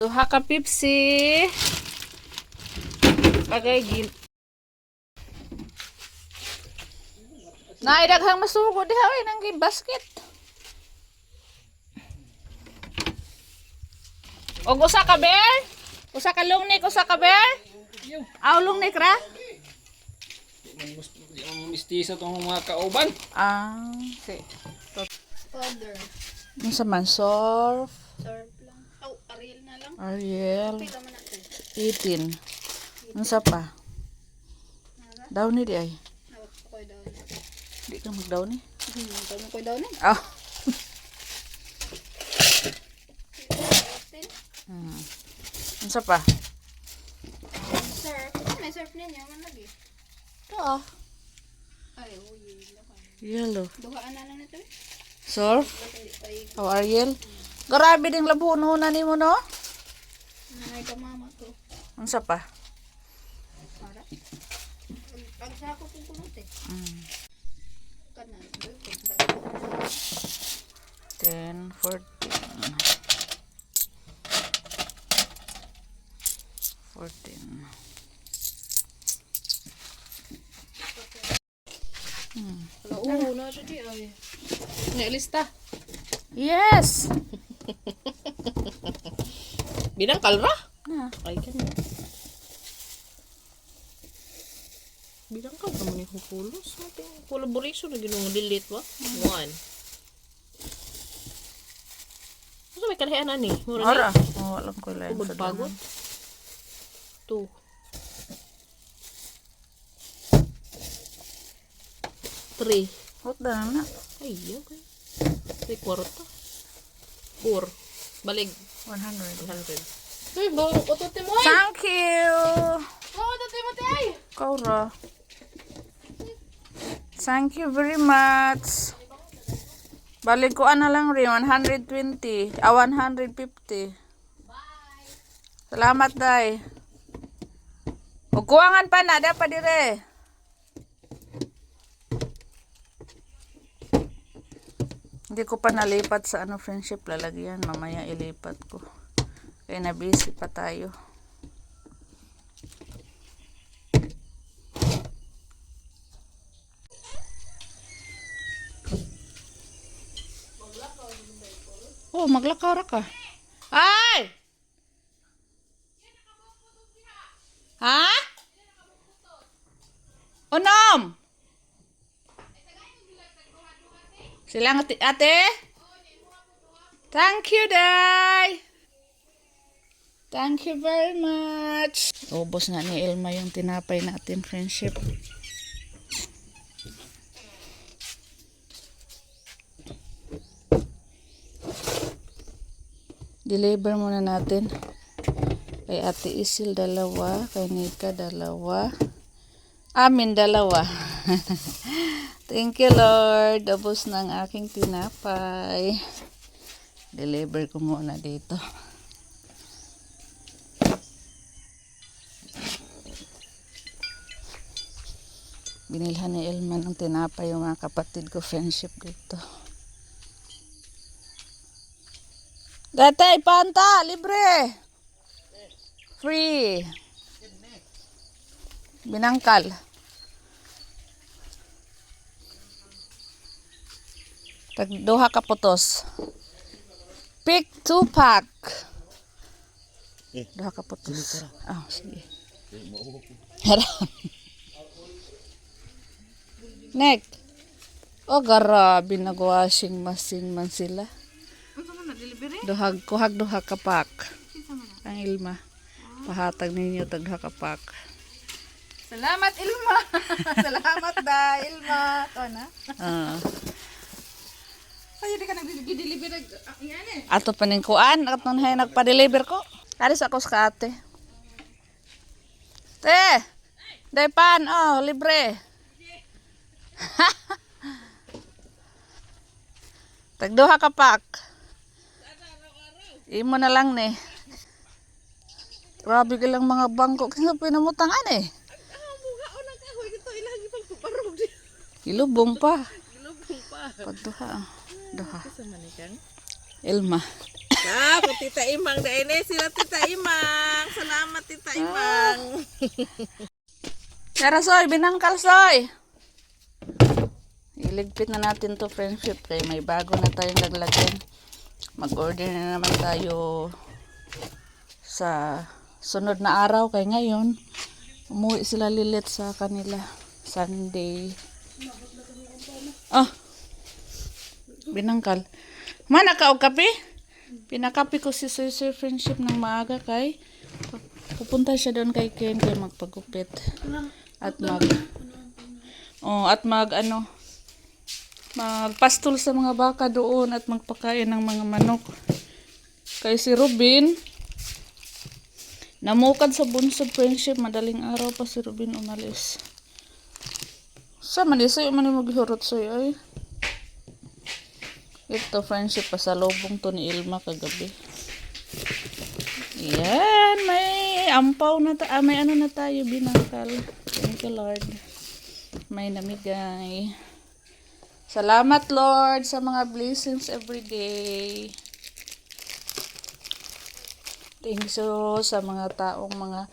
Duha ka Pepsi. Bagay gin. Naidaghang masugo diha oy nang basket. Og usa ka bear? Usa ka lungnik, usa ka bear? Aw lungnik ra? Ang mistisa tong mga kauban. Ah, okay. Powder. Ano sa man? Surf? Surf lang. Oh, Ariel na lang. Ariel? Pila man natin. 18. Ano sa pa? Daw ni di ay. Hawak ko daw. Di ka mag-daw ni? Paano ko daw na? Ah. Ano sa pa? Surf. May surf ninyo man lagi. Oo. Ay, oh, yelo ka. Yellow. Duhaan na lang nito. Surf? Hindi pa yung Oh, Ariel? Grabe ding labuno na ni mo, no? nanay ka mama ko. Ano sa pa? Para. Ang sako kong kulot eh. Kanan. 10, 14. 14. Oo, na siya di ay. Nailista. Yes! Binang kalra? Na. Ay kan. Binang kalra man yung kulos. Mating collaboration na ginong delete ba? One. Ano may kalahian na ni? Mura Ora. ni? Oh, alam ko lang. Ubod pagod. 2. 3. What na na? Ay, okay. 3 kwarta. 4. Balig. 100. 100. Ay, bawang utote mo ay! Thank you! Bawang utote mo ay! Kaura. Thank you very much. Balik ko na lang rin. 120. 150. Salamat, day. Huwag kuwangan pa na. Dapat dire. Hindi ko pa nalipat sa friendship. Lalagyan. Mamaya ilipat ko. Kaya na-busy pa tayo. Oh, maglakaw ra ka. Ay! Ha? Unom! Silang ate? Thank you, Day! Thank you very much. Ubos na ni Elma yung tinapay natin, friendship. Deliver muna natin. Kay Ate Isil, 2. Kay Nika, 2. Amin, 2. Thank you, Lord. Ubos na ang aking tinapay. Deliver ko muna dito. Binilhan ni Elma ng tinapay yung mga kapatid ko, friendship dito. Datay, panta, libre. Free. Binangkal. Tag 2 ka putos. Pick 2 pack. 2 ka putos. Ah, sige. Nek. Oh, grabe, nag-washing machine man sila. Kuhag 2 ka pack. Ang Ilma. Pahatag ninyo tag 2 ka pack. Salamat, Ilma. Salamat, da, Ilma. Ito na. Ay, hindi ka nag-deliver. Yan eh. Ato paningkuan. Ato na nagpa-deliver ko. Aris ako sa ate. Te! Daypan, oh, libre. Tag 2 ka pack. Imo na lang ni. Grabe ka lang mga bangko. Kaya pinamutangan eh. Ilubong pa. Pag 2. 2. Ilma. Ako, Tita Imang. Dahil sila Tita Imang. Salamat, Tita Imang. Tara, Soy, binangkal, Soy. Iligpit na natin to friendship kay may bago na tayong laglagyan. Mag-order na naman tayo sa sunod na araw kay ngayon umuwi sila Lilit sa kanila Sunday. Binangkal. Mana ka og kape? Pinakape ko si Sir Friendship ng maaga kay pupunta siya doon kay Ken kay magpagupit. At magpastol sa mga baka doon at magpakain ng mga manok. Kay si Robin namukad sa bunsod friendship, madaling araw pa si Robin umalis. Sa manisoy man maghurot soy ay. Ito friendship pasalubong to ni Ilma kagabi. Yan, may ampaw na may ano na tayo binangkal. Thank you Lord. May namigay. Salamat Lord sa mga blessings every day. Thank you sa mga taong mga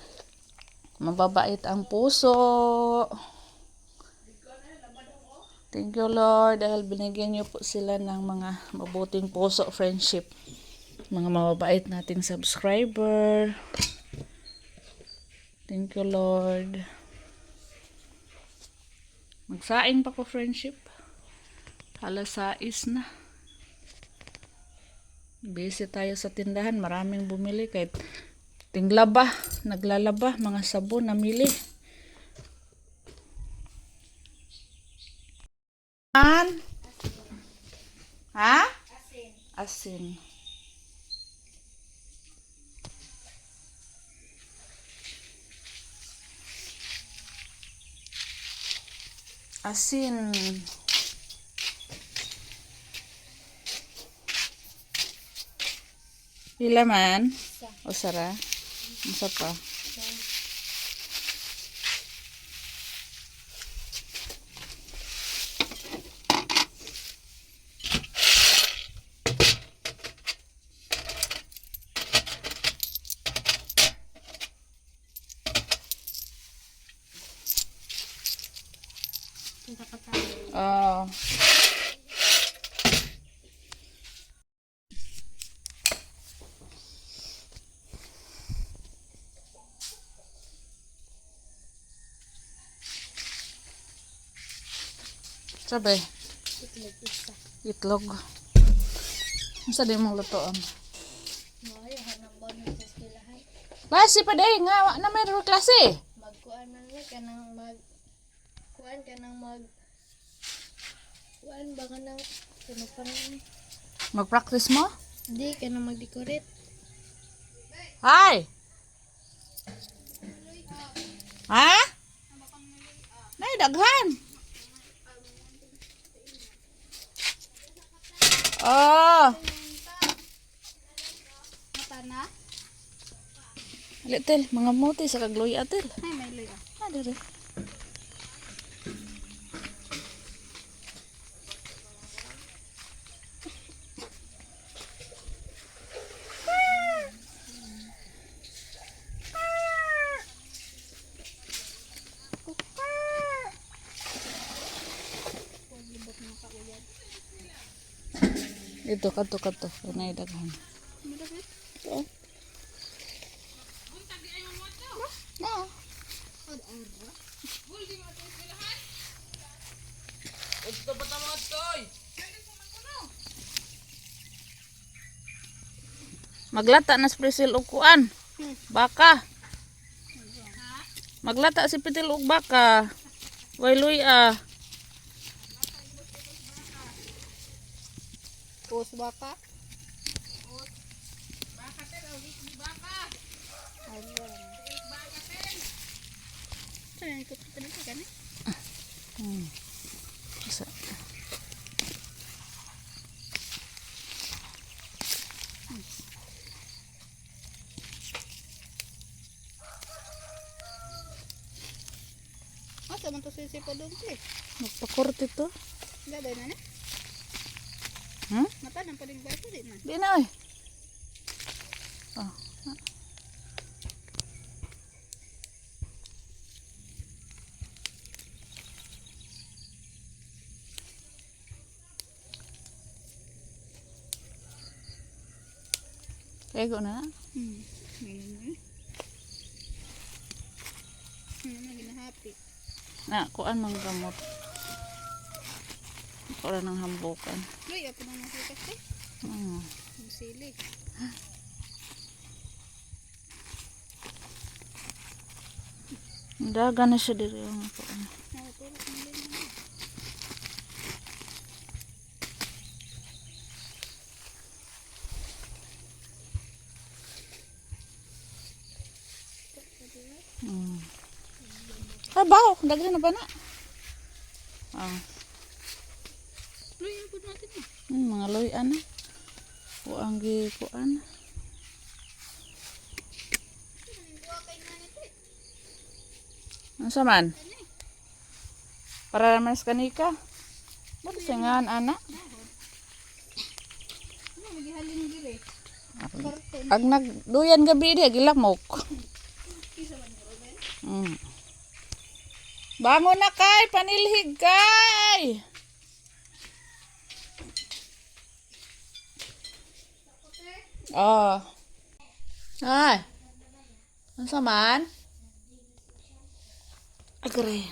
mababait ang puso. Thank you Lord dahil binigyan niyo po sila ng mga mabuting puso friendship. Mga mababait nating subscriber. Thank you Lord. Magsaing pa ko friendship. Alas 6 na. Busy tayo sa tindahan. Maraming bumili kahit tinglaba. Naglalaba. Mga sabon namili. Ha? Asin. Asin. Pila man? O sara? Isa pa? Oh. Sabi? Itlog. Masa di mong lutoan? Klase pa day nga na mayroong klase. Magkuan man ni kanang kuan ba kanang pinupang ni. Mag-practice mo? Di kanang mag-decorate. Hi. Ha? Nay daghan. Oh. Mata na? Litil, mga muti sa kagloy atil. Ay may luya. Dire. Dito kato. Nay daghan. Oo. No. Maglata na si Prisil og kuan. Baka. Maglata si Pitil og baka. Wayloy Pus baka. Saan ito kan? Isa. Asa man to sisipod dong ti? Magpakurti to. Gabay na na. Hmm? Mata nang pading baso di na. Di na oy. Ego na. Ngayon eh. Ano ginahapi? Na, kuan mang gamot. Wala ng hambukan. Loy, ako nang masikat eh. Mm. Ang sili. Daga na siya diri ang kuan. Tulak ng lima. Mm. Baw, daghan na ba na? Ah, Loy, ano po natin eh? mga loy-an na. Kuang gi kuan. Buwa kay nanit eh. Ano sa man? Para naman sa kanika. Ba't singan, ana? Ano, magihalin diri. Karton. Ag nagduyan gabi di, gilamok. Mm. Bangon na kay, panilhig kay. Oh. Ay. Ano sa man? Agray.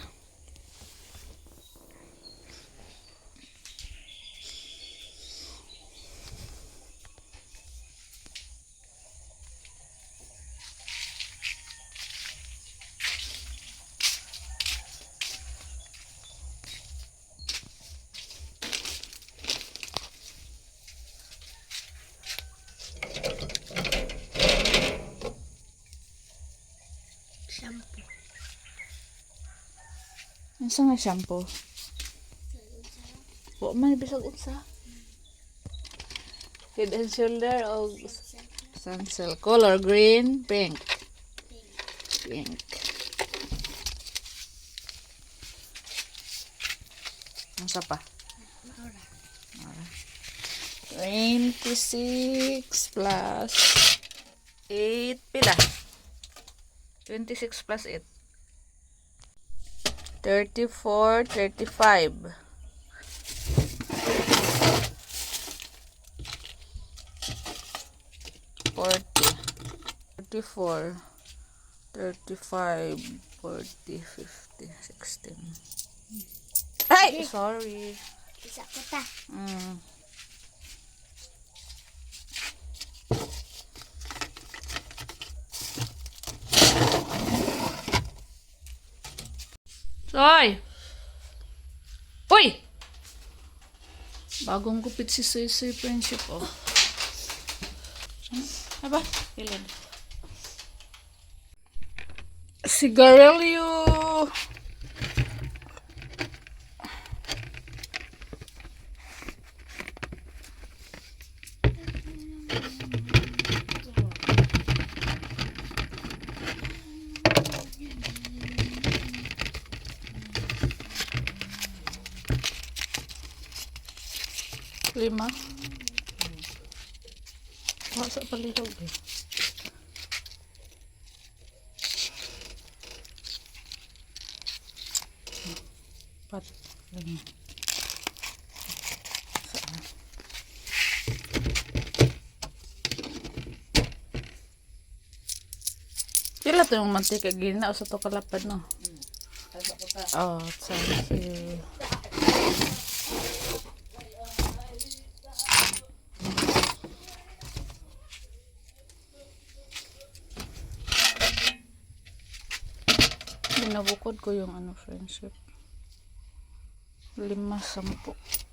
Shampoo. Ano sa nga shampoo? Wa man bisag unsa. Head and shoulder o Suncil. Color green, pink. Pink. Ano sa pa? 26 plus 8. Pila? 26 plus 8. 34, 35. 40. 34. 35. 40. 50. 16. Ay! Sorry. Isa ko ta. Mm. Soy! Uy! Bagong gupit si Soy Soy Friendship, oh. Aba, ilan? Sigarilyo! Lima. Masa palihog eh. Pat. Lima. Pila to yung mantika gina o sa to kalapad no? Oh, thank you. Binabukod ko yung ano friendship. 5, 10.